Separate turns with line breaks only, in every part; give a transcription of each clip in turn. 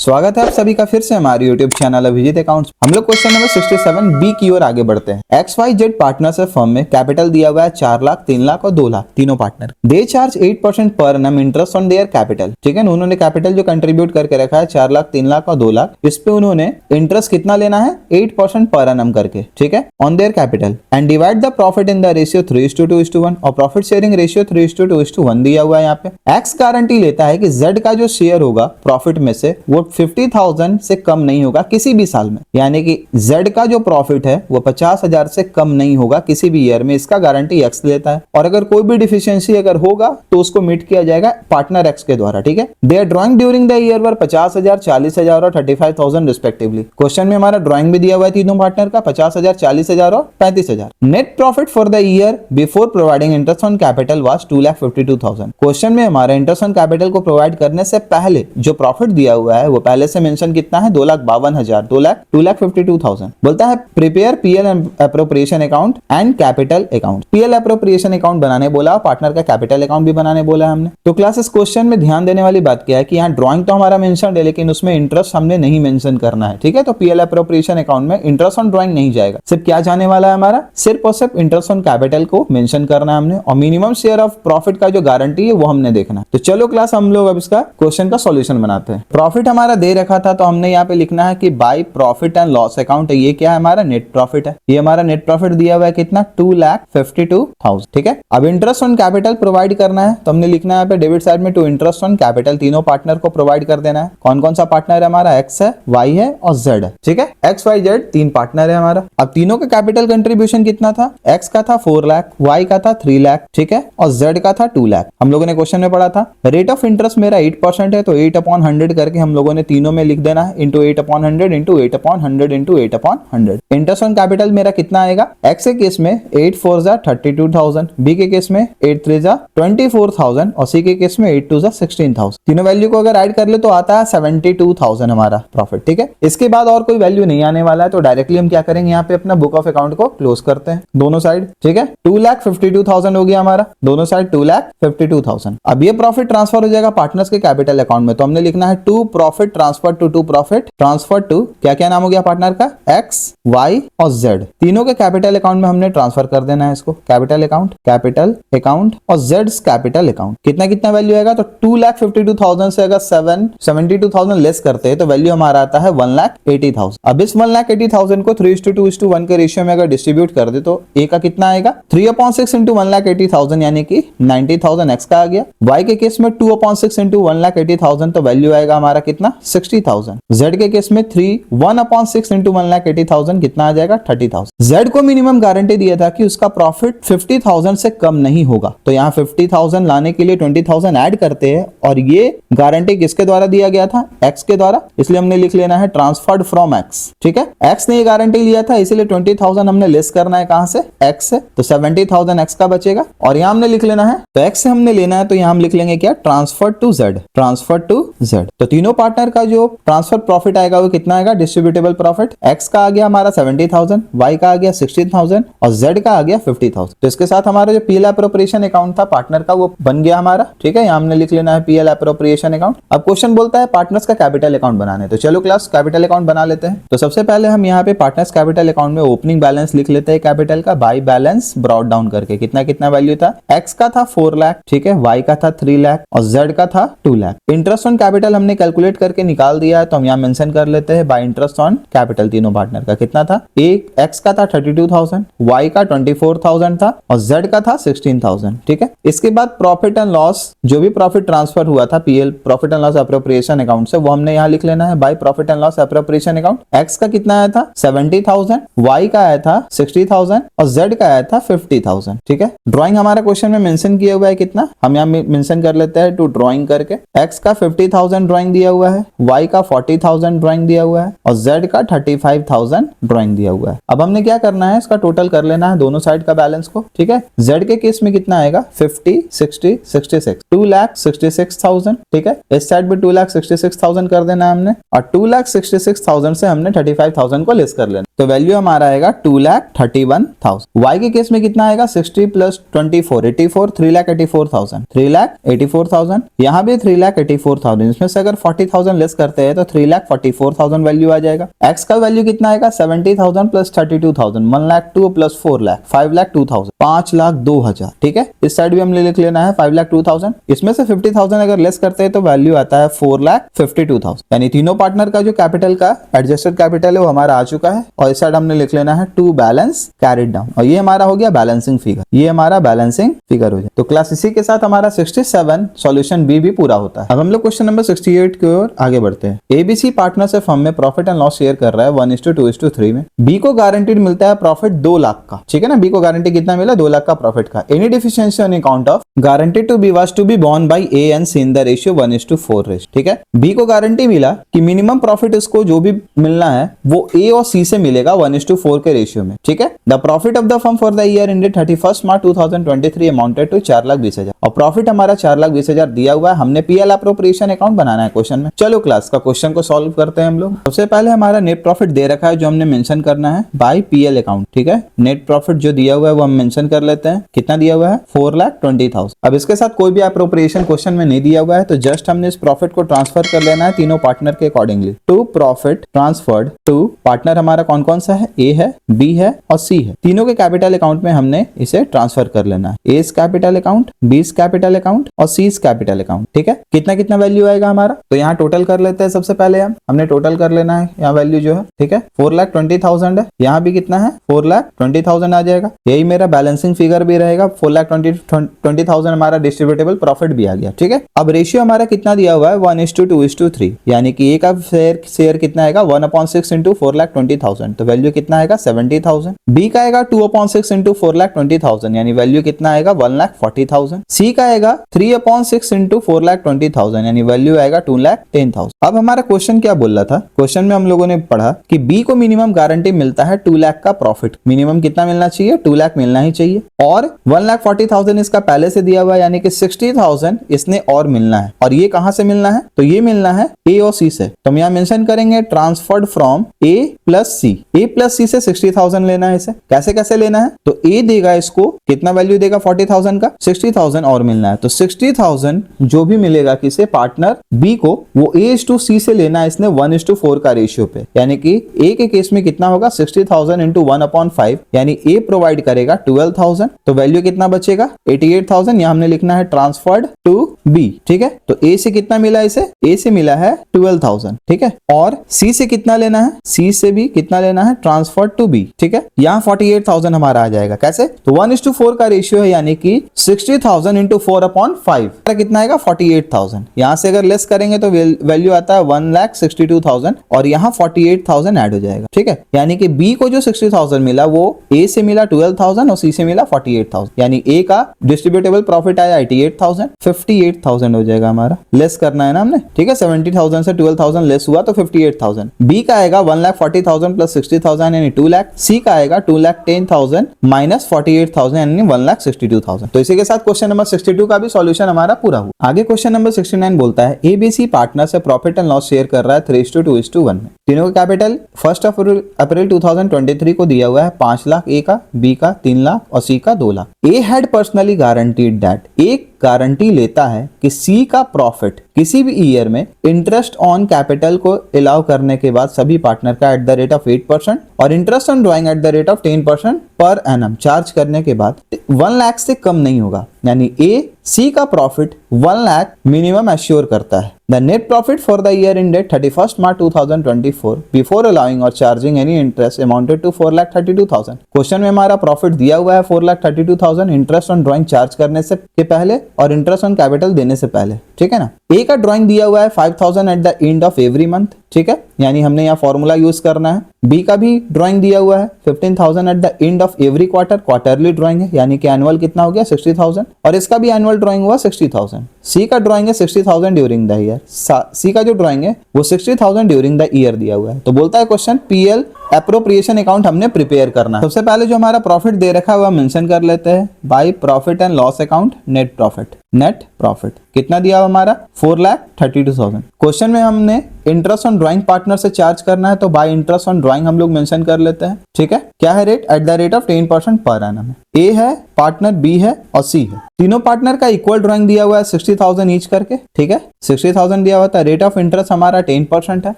स्वागत है आप सभी का फिर से हमारे YouTube चैनल अभिजीत अकाउंट्स। हम लोग क्वेश्चन नंबर 67 बी की ओर आगे बढ़ते हैं। XYZ पार्टनरशिप फर्म में कैपिटल दिया हुआ है 4 लाख, 3 लाख और 2 लाख, तीनों partner. They charge 8% per annum interest on their capital. ठीक है ना, उन्होंने कैपिटल जो कंट्रीब्यूट करके रखा है 4 लाख, 3 लाख और 2 लाख, इस पे उन्होंने इंटरेस्ट कितना लेना है 8% पर एनम करके, ठीक है, on their capital. And divide the profit in the ratio 3:2:1 और प्रॉफिट शेयरिंग रेशियो 3:2:1 दिया हुआ है। यहाँ पे एक्स गारंटी लेता है कि जेड का जो शेयर होगा प्रॉफिट में से वो 50,000 से कम नहीं होगा किसी भी साल में, यानी कि जेड का जो प्रॉफिट है वो 50,000 से कम नहीं होगा किसी भी ईयर में, इसका गारंटी एक्स लेता है। और अगर कोई भी डिफिशियंसी अगर होगा तो उसको मीट किया जाएगा पार्टनर एक्स के द्वारा। ठीक है, they are drawing during the year were 50,000, 40,000 और 35,000 रिस्पेक्टिवली। क्वेश्चन में हमारा ड्रॉइंग भी दिया हुआ है तीनों पार्टनर का 50,000, 40,000 और 35,000। Net profit for the year before providing interest on capital was 2,52,000। Question में हमारा इंटरेस्ट ऑन कैपिटल को प्रोवाइड करने से पहले जो प्रॉफिट दिया हुआ है वो पहले से मेंशन कितना है 2,52,000, 2,52,000। बोलता है prepare PL appropriation account and capital account. PL appropriation account बनाने बोला, पार्टनर का कैपिटल अकाउंट भी बनाने बोला हमने। तो क्लास इस क्वेश्चन में ध्यान देने वाली बात क्या है कि यहाँ ड्रॉइंग तो हमारा मेंशन है लेकिन उसमें इंटरेस्ट हमने नहीं मेंशन करना है। ठीक है, तो पीएल एप्रोप्रिएशन अकाउंट में इंटरेस्ट ऑन ड्रॉइंग नहीं जाएगा, सिर्फ क्या जाने वाला है हमारा, सिर्फ और सिर्फ इंटरेस्ट ऑन कैपिटल को मेंशन करना है हमने, और मिनिमम शेयर ऑफ प्रॉफिट का जो गारंटी है वो हमने देखना है। तो चलो क्लास हम लोग अब इसका क्वेश्चन का सॉल्यूशन बनाते हैं। प्रॉफिट हमारा दे रखा था तो हमने यहाँ पे लिखना है कि by profit and loss account है, ये क्या है हमारा नेट प्रॉफिट है। ये हमारा नेट प्रॉफिट दिया हुआ है कितना 2,52,000। ठीक है, अब इंटरेस्ट ऑन कैपिटल प्रोवाइड करना है तो हमने लिखना है यहाँ पे डेबिट साइड में टू इंटरेस्ट ऑन कैपिटल, तीनों पार्टनर को प्रोवाइड कर देना है। कौन कौन सा पार्टनर है हमारा, एक्स है, वाई है और जेड है। ठीक है, एक्स वाई जेड तीन पार्टनर है हमारा। अब तीनों का कैपिटल कंट्रीब्यूशन कितना था, एक्स का था 4 लाख, वाई का था 3 लाख, ठीक है, और जेड का था 2 लाख। हम लोगों ने क्वेश्चन में पढ़ा था रेट ऑफ इंटरेस्ट मेरा 8% है, तो 8/100 करके हम लोगों ने तीनों में लिख देना है, into 8/100 into 8/100 into 8/100। Interest on capital मेरा कितना आएगा, एक्स के केस में 8/4 जा 32,000, बी के केस में 8/3 जा 24,000 और सी के केस में 8/2 जा 16,000। तीनों वैल्यू को अगर ऐड कर ले तो आता है 72,000 हमारा प्रॉफिट। ठीक है, इसके बाद और कोई वैल्यू नहीं आने वाला है, तो डायरेक्टली हम क्या करेंगे यहाँ पे अपना बुक ऑफ अकाउंट को क्लोज करते हैं दोनों साइड। ठीक है, 2,52,000 हो गया हमारा, दोनों साइड 2,52,000। अब ये प्रॉफिट ट्रांसफर हो जाएगा पार्टनर्स के कैपिटल अकाउंट में, तो हमने लिखना है to profit transfer to profit transfer to, क्या क्या नाम हो गया पार्टनर का, एक्स, वाई और जेड। तीनों के कैपिटल अकाउंट में हमने ट्रांसफर कर देना है इसको, कैपिटल अकाउंट और जेड्स कैपिटल अकाउंट। कितना कितना वैल्यू आएगा, तो 2,52,000 से अगर 72,000 लेस करते हैं तो वैल्यू हमारा आता है 1,80,000। अब इस 1,80,000 को 3:2:1 के रेशियो में अगर डिस्ट्रीब्यूट कर दे तो ए का कितना आएगा 3/6 इंटू 1,80,000 यानी कि 90,000 एक्स का आ गया। वाई के केस में 2/6 इंटू 1,80,000 तो वैल्यू आएगा हमारा कितना 60,000। जेड के केस में 1/6 इंटू 1,80,000 कितना आ जाएगा 30,000। जेड को मिनिमम गारंटी दिया था कि उसका प्रॉफिट 50,000 से कम नहीं होगा, तो यहाँ 50,000 लाने के लिए 20,000 ऐड करते हैं, और ये गारंटी किसके द्वारा दिया गया था, एक्स के द्वारा, इसलिए हमने लिख लेना है ट्रांसफर्ड फ्रॉम एक्स। ठीक है, एक्स ने ये गारंटी लिया था इसलिए 20,000 हमने लेस करना है कहां से, एक्स से, तो 70,000 एक्स का बचेगा, और यहां हमने लिख लेना है, तो एक्स से हमने लेना है तो यहां हम लिख लेंगे क्या, transfer to Z, transfer to Z. तो तीनों पार्टनर का जो ट्रांसफर प्रॉफिट आएगा वो कितना आएगा, डिस्ट्रीब्यूटेबल प्रॉफिट, एक्स का आ गया हमारा 70,000, वाई का आ गया 16,000 और जेड का आ गया 50,000। तो इसके साथ हमारा जो पीएल एप्रोप्रिएशन अकाउंट था पार्टनर का वो बन गया हमारा। ठीक है, यहां हमने लिख लेना है पीएल एप्रोप्रिएशन अकाउंट। अब क्वेश्चन बोलता है पार्टनर्स का कैपिटल अकाउंट बनाने, तो चलो क्लास कैपिटल अकाउंट बना लेते हैं। तो सबसे पहले हम यहाँ पे पार्टनर्स कैपिटल अकाउंट में ओपनिंग बैलेंस लिख लेते हैं कैपिटल का बाय बैलेंस ब्रॉट डाउन करके। कितना कितना वैल्यू था, एक्स का था 4 लाख, ठीक है, वाई का था 3 लाख और जेड का था 2 लाख। इंटरेस्ट ऑन कैपिटल हमने कैलकुलेट करके निकाल दिया है, तो हम यहाँ मेंशन कर लेते हैं बाय इंटरेस्ट ऑन कैपिटल तीनों पार्टनर का कितना था, एक एक्स का था 32,000, वाई का 24,000 था और जेड का था 16,000। ठीक है, इसके बाद प्रॉफिट एंड लॉस, जो भी प्रॉफिट ट्रांसफर हुआ था PL profit and loss appropriation account से, वो हमने यहाँ लिख लेना है by profit and loss appropriation account. X का कितना आया था 70,000, वाई का आया था 60,000 और जेड का आया था 50,000। ठीक है, ड्राइंग हमारा क्वेश्चन में मेंशन किया हुआ है कितना, हम यहाँ मेंशन कर लेते हैं टू ड्राइंग करके। एक्स का 50,000 ड्राइंग दिया हुआ है, वाई का 40,000 ड्राइंग दिया हुआ है और जेड का 35,000 ड्राइंग दिया हुआ है। अब हमने क्या करना है, इसका टोटल कर लेना है दोनों साइड का बैलेंस को। ठीक है, जेड के केस में कितना आएगा 50, 60, 66, 2,66,000। ठीक है, इस साइड पे 2,66,000 कर देना है हमने, और 2,66,000 से हमने 35,000 को लेस कर लेना, तो वैल्यू हमारा आएगा 2,31,000। वाई के केस में कितना आएगा 60 प्लस 24 84, 3,84,000, 3,84,000। यहाँ भी 3,84,000, इसमें से अगर 40,000 60,000 लेस करते हैं तो 3,44,000 वैल्यू आ जाएगा। एक्स का वैल्यू कितना आएगा 70,000 प्लस 32,000, 1,02,000 प्लस 4,00,000, 5,02,000, 5,02,000। ठीक है, इस साइड भी हमने लिख लेना है 5,02,000। इसमें से 50,000 अगर लेस करते हैं तो वैल्यू आता है 4,52,000। यानी तीनों पार्टनर का जो कैपिटल का एडजस्टेड कैपिटल है वो हमारा आ चुका है। और इस साइड हमने लिख लेना है टू बैलेंस कैरिड डाउन, और ये हमारा हो गया बैलेंसिंग फिगर, ये हमारा बैलेंसिंग फिगर हो जाए। तो क्लास इसी के साथ हमारा 67 सॉल्यूशन बी भी पूरा होता है। अब हम लोग क्वेश्चन नंबर 68 की ओर आगे बढ़ते हैं। एबीसी पार्टनर से फर्म में प्रॉफिट एंड लॉस शेयर कर रहा है 1:2:3 में। बी को गारंटीड मिलता है प्रॉफिट 2 लाख का। ठीक है ना, बी को गारंटी कितना मिला 2 लाख का प्रॉफिट का। Any deficiency on account of guaranteed to be was to be borne by A and C in the ratio 1:4 ratio. ठीक है, बी को गारंटी मिला कि मिनिमम प्रॉफिट इसको जो भी मिलना है वो ए और सी से मिलेगा 1:4 के रेशियो में। ठीक है, the profit of the firm for the year ended 31 March 2023 amounted to 4,20,000 और प्रॉफिट हमारा 4,20,000 दिया हुआ है। हमने पीएल अप्रोप्रिएशन अकाउंट बनाना है क्वेश्चन में। चलो क्लास का क्वेश्चन को सॉल्व करते हैं हम लोग। सबसे पहले हमारा नेट प्रॉफिट दे रखा है जो हमने मेंशन करना है बाय पीएल अकाउंट। ठीक है, नेट प्रॉफिट जो दिया हुआ है वो हम मेंशन कर लेते हैं। कितना दिया हुआ है 4,20,000। अब इसके साथ कोई भी अप्रोप्रिएशन क्वेश्चन में नहीं दिया हुआ है तो जस्ट हमने इस प्रॉफिट को ट्रांसफर कर लेना है तीनों पार्टनर के accordingly. To profit transferred to partner हमारा कौन कौन सा है, ए है, बी है और सी है। तीनों के कैपिटल अकाउंट में हमने इसे ट्रांसफर कर लेना है। A capital account, B capital account और सी कैपिटल अकाउंट। ठीक है, कितना कितना वैल्यू आएगा हमारा, तो यहाँ टोटल कर लेते हैं। सबसे पहले हमने टोटल कर लेना है यहाँ वैल्यू जो है। ठीक है, 4,20,000 है, यहाँ भी कितना है 4,20,000 आ जाएगा। यही मेरा बैलेंसिंग फिगर भी रहेगा। 4,20,000 हमारा डिस्ट्रीब्यूटेबल प्रॉफिट भी आ गया। ठीक है, अब रेशियो हमारा कितना दिया हुआ है 1:2:3, यानी कि ए का शेयर कितना आएगा 1/6 इंटू 4,20,000, तो वैल्यू कितना आएगा 70,000। बी का आएगा 2/6 इंटू 4,20,000, यानी वैल्यू कितना आएगा 1,40,000। सी का आएगा 3/6 इंटू 4,20,000, यानी वैल्यू आएगा 2,10,000। अब हमारा क्वेश्चन क्या बोल रहा था, क्वेश्चन में हम लोगों ने पढ़ा कि बी को मिनिमम गारंटी मिलता है 2 लाख का प्रॉफिट। मिनिमम कितना मिलना चाहिए 2 लाख मिलना ही चाहिए, और 1,40,000 इसका पहले से दिया हुआ है, यानी कि 60,000 इसने और मिलना है। और ये कहां से मिलना है, तो ये मिलना है ए और सी से। तो हम यहाँ मेंशन करेंगे transferred from A plus C. A plus C से 60,000 लेना है इसे। कैसे कैसे लेना है, तो ए देगा इसको कितना वैल्यू देगा 40,000 का, 60,000 और मिलना है। तो 60,000 जो भी मिलेगा किसे पार्टनर बी को, वो A/C से लेना है इसने 1:4 का रेशियो पे। यानी कि ए के केस में कितना होगा 60,000 इंटू 1/5, यानी ए प्रोवाइड करेगा 12,000, तो वैल्यू कितना बचेगा 88,000। यहाँ हमने लिखना है ट्रांसफर्ड टू बी। ठीक है, तो ए से कितना मिला इसे, ए से मिला है 12,000। ठीक है, और सी से कितना लेना है, सी से भी कितना लेना है ट्रांसफर्ड टू बी। ठीक है, यहाँ 48,000 हमारा आ जाएगा। कैसे, तो 1:4 का रेशियो है, यानी कि 60,000 इंटू 4/5 कितना आएगा 48,000। यहाँ से अगर लेस करेंगे तो वैल्यू आता है 1,62,000 और यहाँ 48,000 ऐड हो जाएगा। ठीक है, यानी कि बी को जो 60,000 मिला वो ए से मिला 12,000 और सी से मिला 48,000, यानी ए का डिस्ट्रीब्यूटेबल प्रॉफिट आया 88,000, 58,000 हो जाएगा हमारा। लेस करना है ना हमने। ठीक है, 70,000 से 12,000 लेस हुआ तो 58,000। बी का आएगा 1,40,000 प्लस 60,000 यानी 2 लाख। सी का आएगा 2,10,000 माइनस 48,000 यानी 1,62,000। तो इसी के साथ क्वेश्चन नंबर 62 का भी सॉल्यूशन हमारा पूरा हुआ। आगे क्वेश्चन नंबर 69 बोलता है एबीसी पार्टनर से प्रॉफिट एंड लॉस शेयर कर रहा है 3:2:1 में। तीनों का कैपिटल 1 अप्रैल 2023 को दिया हुआ है 5 लाख ए का, बी का 3 लाख और सी का 2 लाख। ए हैड पर्सनली गारंटीड दैट, एक गारंटी लेता है कि सी का प्रॉफिट किसी भी ईयर में इंटरेस्ट ऑन कैपिटल को अलाउ करने के बाद सभी पार्टनर का एट द रेट ऑफ 8% और interest on drawing at the rate of 10% per annum charge करने के बाद 1 लाख से कम नहीं होगा। यानी ए सी का प्रॉफिट 1 लाख मिनिमम एश्योर करता है। The net profit for the year ended 31 March 2024 before allowing or charging any interest amounted to 4,32,000। Question में हमारा प्रॉफिट दिया हुआ है 4,32,000 इंटरेस्ट ऑन ड्राइंग चार्ज करने से के पहले और इंटरेस्ट ऑन कैपिटल देने से पहले। ठीक है ना, ए का ड्राइंग दिया हुआ है 5,000 at the end of every month. ठीक है, यानी हमने यहाँ फॉर्मूला यूज करना है। बी का भी ड्राइंग दिया हुआ है 15,000 at the end of every quarter, quarterly drawing है, यानी कि एनुअल कितना हो गया 60,000 और इसका भी एनुअल ड्राइंग हुआ 60,000। सी का ड्राइंग है 60,000 ड्यूरिंग द ईयर। सी का जो ड्राइंग है वो 60,000 ड्यूरिंग द ईयर दिया हुआ है। तो बोलता है क्वेश्चन पीएल एप्रोप्रिएशन अकाउंट हमने प्रिपेयर करना है। सबसे पहले जो हमारा प्रॉफिट दे रखा है वो मेंशन कर लेते हैं by profit and loss account net profit. Net profit कितना दिया हुआ हमारा 4,32,000। क्वेश्चन में हमने इंटरेस्ट ऑन ड्राइंग पार्टनर से चार्ज करना है, तो बाय इंटरेस्ट ऑन ड्राइंग हम लोग मेंशन कर लेते हैं। ठीक है, क्या है rate? At the rate of 10% per annum. ए है पार्टनर, बी है और सी है। तीनों पार्टनर का इक्वल ड्राइंग दिया हुआ है 60,000 ईच करके। ठीक है, 60,000 दिया हुआ था। रेट ऑफ इंटरेस्ट हमारा 10% है,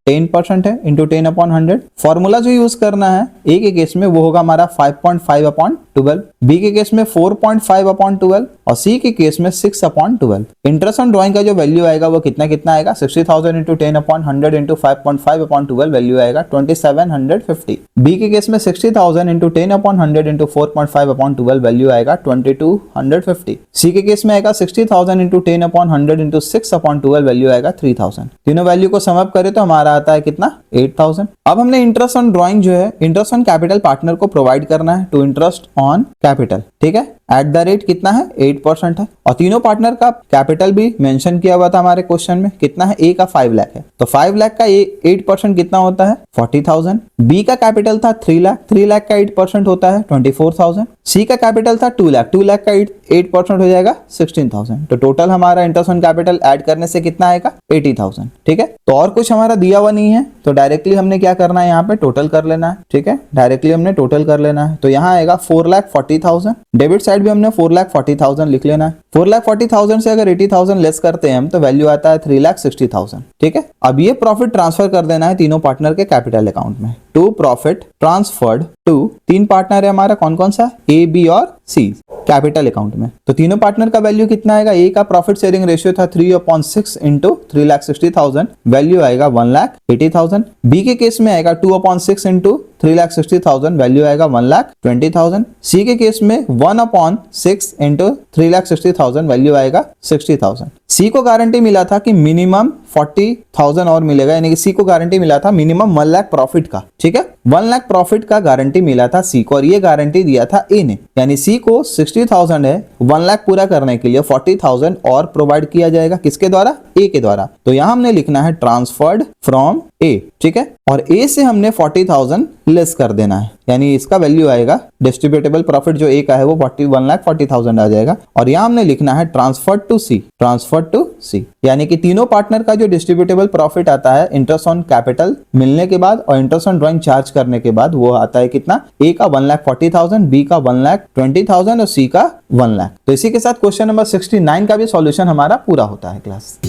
10% है इंटू 10/100। फॉर्मूला जो यूज करना है ए के केस में वो होगा हमारा 5.5/12, बी के केस में 4.5/12 और सी के केस में 6/12। इंटरेस्ट ऑन ड्राइंग का जो वैल्यू आएगा वो कितना कितना आएगा? 60,000 इंटू 10/100 इंटू 5.5/12 वैल्यू आएगा 2750। बी के केस में 60,000 इंटू 10/100 इंटू 4.5/12 वैल्यू आएगा 2250। सी के केस में आएगा 60,000 इंटू 10/100 इंटू 6/12 वैल्यू आएगा 3000। तीनों वैल्यू को सम अप करें तो हमारा आता है कितना? 8000। अब हमने इंटरेस्ट ऑन ड्राइंग जो है इंटरेस्ट ऑन कैपिटल पार्टनर को प्रोवाइड करना है टू इंटरेस्ट ऑन कैपिटल। ठीक है, एट द रेट कितना है? 8% है। और तीनों पार्टनर का कैपिटल भी मेंशन किया हुआ था हमारे क्वेश्चन में। कितना है? ए का 5 लाख है, तो 5 लाख का 8% कितना होता है? 40,000। बी का कैपिटल था 3 लाख, 3 लाख का 8% होता है 24,000। सी का कैपिटल था 2 लाख, 2 लाख का 8% हो जाएगा 16,000। तो टोटल हमारा इंटरेस्ट ऑन कैपिटल ऐड करने से कितना आएगा? 80,000। ठीक है, तो और कुछ हमारा दिया हुआ नहीं है, तो डायरेक्टली हमने क्या करना है? यहाँ पे टोटल कर लेना है। ठीक है, डायरेक्टली हमने टोटल कर लेना है। तो यहाँ आएगा 4,40,000। डेबिट साइड भी हमने 4,40,000 लिख लेना है। 4,40,000 से अगर 80,000 लेस करते हैं हम तो वैल्यू आता है 3,60,000। ठीक है, अब ये प्रॉफिट ट्रांसफर कर देना है तीनों पार्टनर के कैपिटल अकाउंट में। टू प्रॉफिट ट्रांसफर्ड टू, तीन पार्टनर है हमारा, कौन कौन सा? ए, बी और सी, कैपिटल अकाउंट में। तो तीनों पार्टनर का वैल्यू कितना आएगा? ए का प्रॉफिट शेयरिंग रेशियो था 3/6 इंटू 3,60,000, वैल्यू आएगा 1,80,000। बी के केस में आएगा 2/6 इंटू 3,60,000, वैल्यू आएगा 1,20,000। सी के केस में 1/6 इंटू 3,60,000, वैल्यू आएगा 60,000। सी को गारंटी मिला था कि मिनिमम 40,000 और मिलेगा, यानी कि सी को गारंटी मिला था मिनिमम 1 लाख प्रॉफिट का। ठीक है, 1 लाख प्रॉफिट का गारंटी मिला था सी को, और ये गारंटी दिया था ए ने। यानी सी को 60,000 है, 1 लाख पूरा करने के लिए 40,000 और प्रोवाइड किया जाएगा। किसके द्वारा? ए के द्वारा। तो यहां हमने लिखना है ट्रांसफर्ड फ्रॉम ए। ठीक है, और ए से हमने 40,000 लेस कर देना है, यानी इसका वैल्यू आएगा डिस्ट्रीब्यूटेबल प्रॉफिट जो ए का है वो 1,40,000 आ जाएगा। और यहां हमने लिखना है transferred to C, transferred to C, यानी कि तीनों पार्टनर का जो डिस्ट्रीब्यूटेबल प्रॉफिट आता है इंटरेस्ट ऑन कैपिटल मिलने के बाद और इंटरेस्ट ऑन ड्राइंग चार्ज करने के बाद, वो आता है कितना? ए का 1,40,000, बी का 1,20,000 और सी का 1 लाख। तो इसी के साथ क्वेश्चन नंबर 69 का भी सॉल्यूशन हमारा पूरा होता है क्लास।